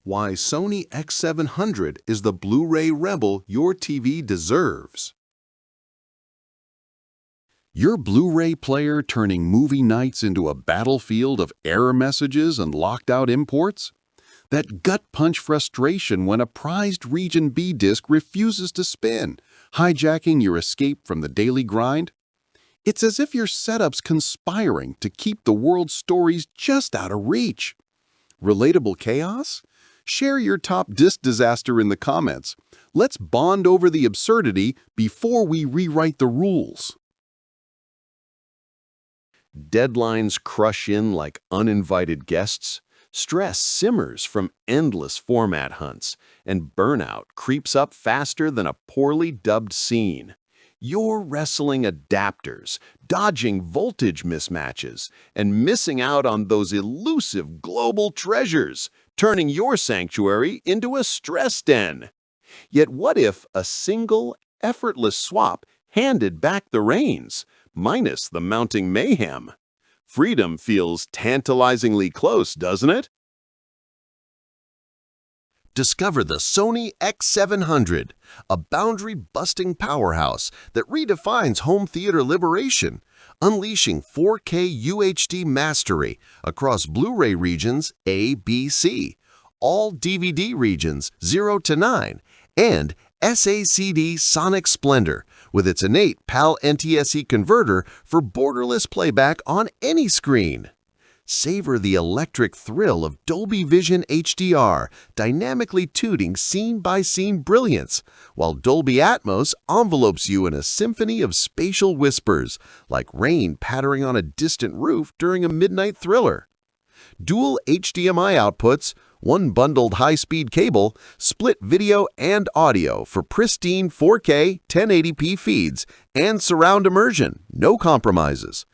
Why Sony X700 is the Blu-ray rebel your TV deserves. Your Blu-ray player turning movie nights into a battlefield of error messages and locked-out imports? That gut-punch frustration when a prized Region B disc refuses to spin, hijacking your escape from the daily grind? It's as if your setup's conspiring to keep the world's stories just out of reach. Relatable chaos? Share your top disc disaster in the comments. Let's bond over the absurdity before we rewrite the rules. Deadlines crush in like uninvited guests. Stress simmers from endless format hunts, and burnout creeps up faster than a poorly dubbed scene. You're wrestling adapters, dodging voltage mismatches, and missing out on those elusive global treasures, turning your sanctuary into a stress den. Yet what if a single, effortless swap handed back the reins, minus the mounting mayhem? Freedom feels tantalizingly close, doesn't it? Discover the Sony X700, a boundary-busting powerhouse that redefines home theater liberation, unleashing 4K UHD mastery across Blu-ray regions A, B, C, all DVD regions 0 to 9, and SACD sonic splendor with its innate PAL NTSC converter for borderless playback on any screen. Savor the electric thrill of Dolby Vision HDR, dynamically tuning scene-by-scene brilliance, while Dolby Atmos envelopes you in a symphony of spatial whispers, like rain pattering on a distant roof during a midnight thriller. Dual HDMI outputs, one bundled high-speed cable, split video and audio for pristine 4K 1080p feeds, and surround immersion, no compromises.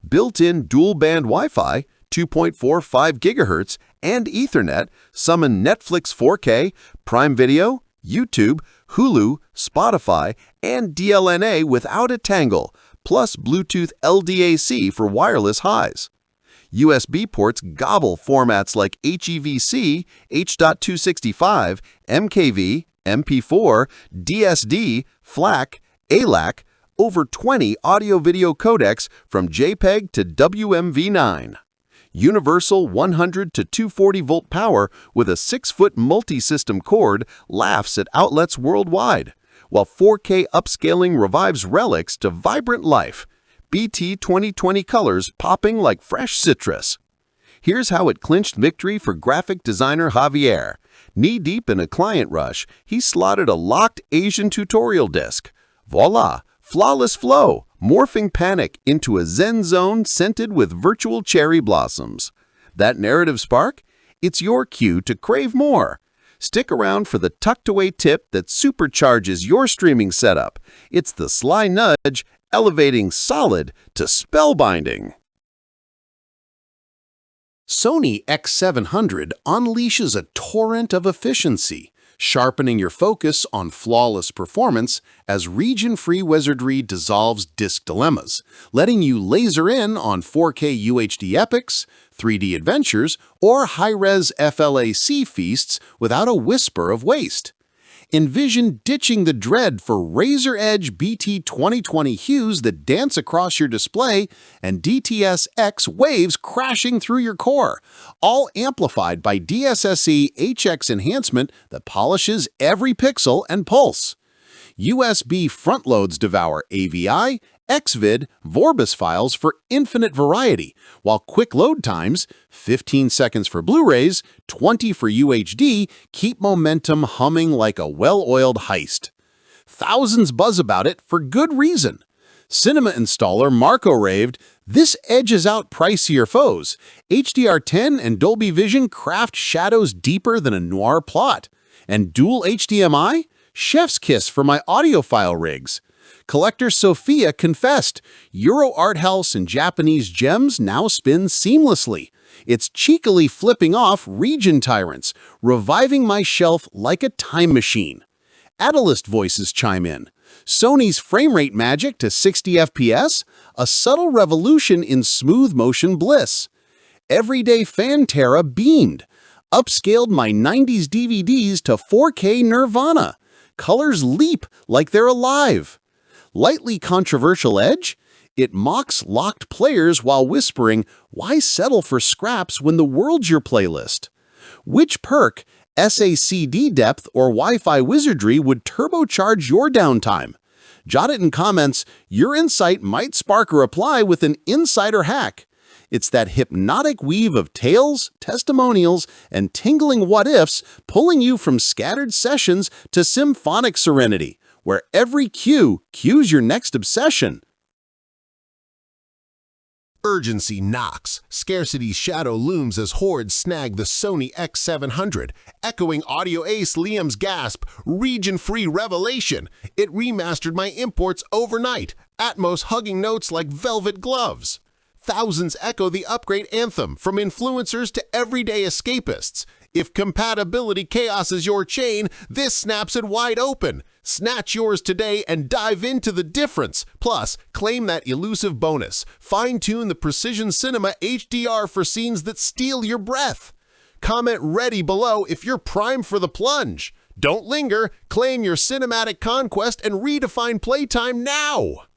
Built-in dual-band Wi-Fi, 2.45 GHz, and Ethernet summon Netflix 4K, Prime Video, YouTube, Hulu, Spotify, and DLNA without a tangle, plus Bluetooth LDAC for wireless highs. USB ports gobble formats like HEVC, H.265, MKV, MP4, DSD, FLAC, ALAC, over 20 audio-video codecs from JPEG to WMV9. Universal 100 to 240-volt power with a 6-foot multi-system cord laughs at outlets worldwide, while 4K upscaling revives relics to vibrant life. BT 2020 colors popping like fresh citrus. Here's how it clinched victory for graphic designer Javier. Knee-deep in a client rush, he slotted a locked Asian tutorial disc. Voila! Flawless flow, morphing panic into a zen zone scented with virtual cherry blossoms. That narrative spark? It's your cue to crave more. Stick around for the tucked-away tip that supercharges your streaming setup. It's the sly nudge, elevating solid to spellbinding. Sony X700 unleashes a torrent of efficiency, sharpening your focus on flawless performance as region-free wizardry dissolves disc dilemmas, letting you laser in on 4K UHD epics, 3D adventures, or high-res FLAC feasts without a whisper of waste. Envision ditching the dread for razor-edge BT 2020 hues that dance across your display and DTS-X waves crashing through your core, all amplified by DSSE HX enhancement that polishes every pixel and pulse. USB front loads devour AVI, XVID, Vorbis files for infinite variety, while quick load times, 15 seconds for Blu-rays, 20 for UHD, keep momentum humming like a well-oiled heist. Thousands buzz about it for good reason. Cinema installer Marco raved, "This edges out pricier foes. HDR10 and Dolby Vision craft shadows deeper than a noir plot. And dual HDMI? Chef's kiss for my audiophile rigs." Collector Sophia confessed, Euro art house and Japanese gems now spin seamlessly. It's cheekily flipping off region tyrants, reviving my shelf like a time machine. Adalist voices chime in. Sony's frame rate magic to 60 FPS? A subtle revolution in smooth motion bliss. Everyday Fantera beamed. upscaled my 90s DVDs to 4K Nirvana. Colors leap like they're alive. Lightly controversial edge? It mocks locked players while whispering, why settle for scraps when the world's your playlist? Which perk, SACD depth or Wi-Fi wizardry, would turbocharge your downtime? Jot it in comments. Your insight might spark a reply with an insider hack. It's that hypnotic weave of tales, testimonials, and tingling what-ifs pulling you from scattered sessions to symphonic serenity, where every cue cues your next obsession. Urgency knocks. Scarcity's shadow looms as hordes snag the Sony X700, echoing audio ace Liam's gasp, region-free revelation. It remastered my imports overnight, Atmos hugging notes like velvet gloves. Thousands echo the upgrade anthem, from influencers to everyday escapists. If compatibility chaos is your chain, this snaps it wide open. Snatch yours today and dive into the difference. Plus, claim that elusive bonus. Fine-tune the Precision Cinema HDR for scenes that steal your breath. Comment ready below if you're primed for the plunge. Don't linger. Claim your cinematic conquest and redefine playtime now.